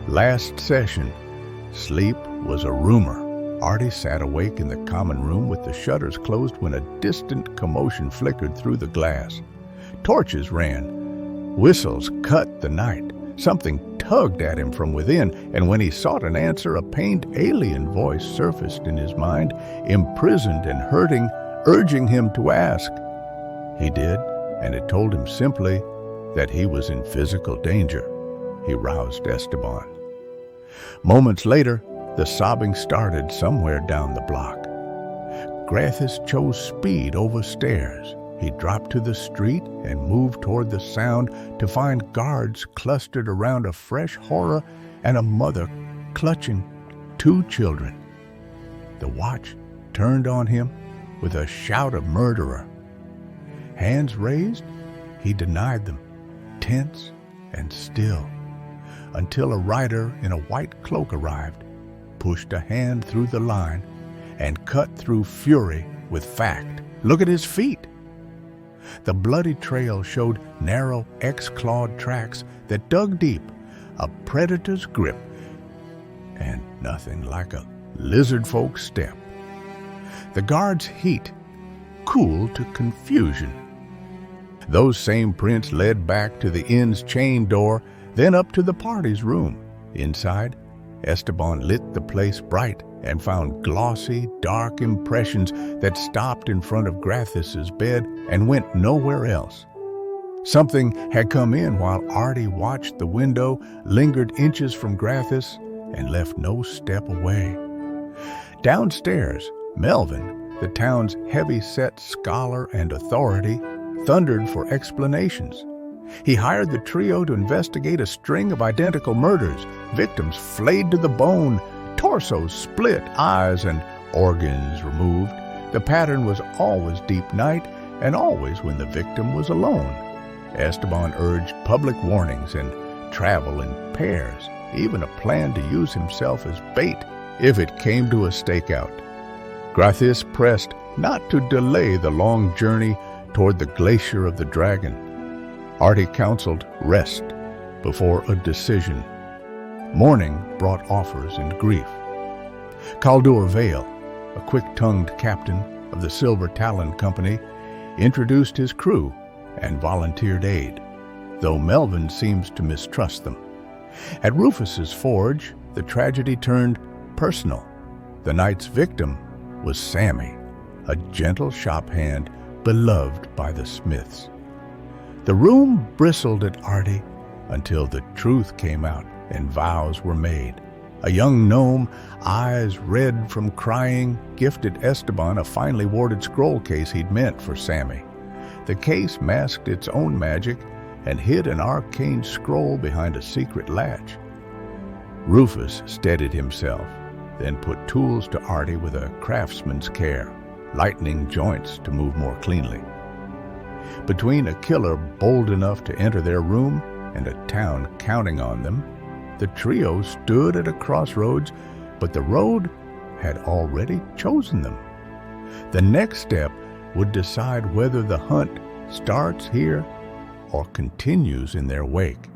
Last session, sleep was a rumor. Artie sat awake in the common room with the shutters closed when a distant commotion flickered through the glass. Torches ran. Whistles cut the night. Something tugged at him from within, and when he sought an answer, a pained alien voice surfaced in his mind, imprisoned and hurting, urging him to ask. He did, and it told him simply that he was in physical danger. He roused Esteban. Moments later, the sobbing started somewhere down the block. Grathis chose speed over stairs. He dropped to the street and moved toward the sound to find guards clustered around a fresh horror and a mother clutching 2 children. The watch turned on him with a shout of murderer. Hands raised, he denied them, tense and still, until a rider in a white cloak arrived, pushed a hand through the line, and cut through fury with fact. Look at his feet. The bloody trail showed narrow X-clawed tracks that dug deep, a predator's grip, and nothing like a lizard folk step. The guard's heat cooled to confusion. Those same prints led back to the inn's chain door, then up to the party's room. Inside, Esteban lit the place bright and found glossy, dark impressions that stopped in front of Grathis's bed and went nowhere else. Something had come in while Artie watched the window, lingered inches from Grathis, and left no step away. Downstairs, Melvin, the town's heavy-set scholar and authority, thundered for explanations. He hired the trio to investigate a string of identical murders, victims flayed to the bone, torsos split, eyes and organs removed. The pattern was always deep night and always when the victim was alone. Esteban urged public warnings and travel in pairs, even a plan to use himself as bait if it came to a stakeout. Grathis pressed not to delay the long journey toward the Glacier of the Dragon. Artie counseled rest before a decision. Morning brought offers and grief. Caldur Vale, a quick-tongued captain of the Silver Talon Company, introduced his crew and volunteered aid, though Melvin seems to mistrust them. At Rufus's forge, the tragedy turned personal. The night's victim was Sammy, a gentle shop hand beloved by the Smiths. The room bristled at Artie until the truth came out and vows were made. A young gnome, eyes red from crying, gifted Esteban a finely warded scroll case he'd meant for Sammy. The case masked its own magic and hid an arcane scroll behind a secret latch. Rufus steadied himself, then put tools to Artie with a craftsman's care, lightening joints to move more cleanly. Between a killer bold enough to enter their room and a town counting on them, the trio stood at a crossroads, but the road had already chosen them. The next step would decide whether the hunt starts here or continues in their wake.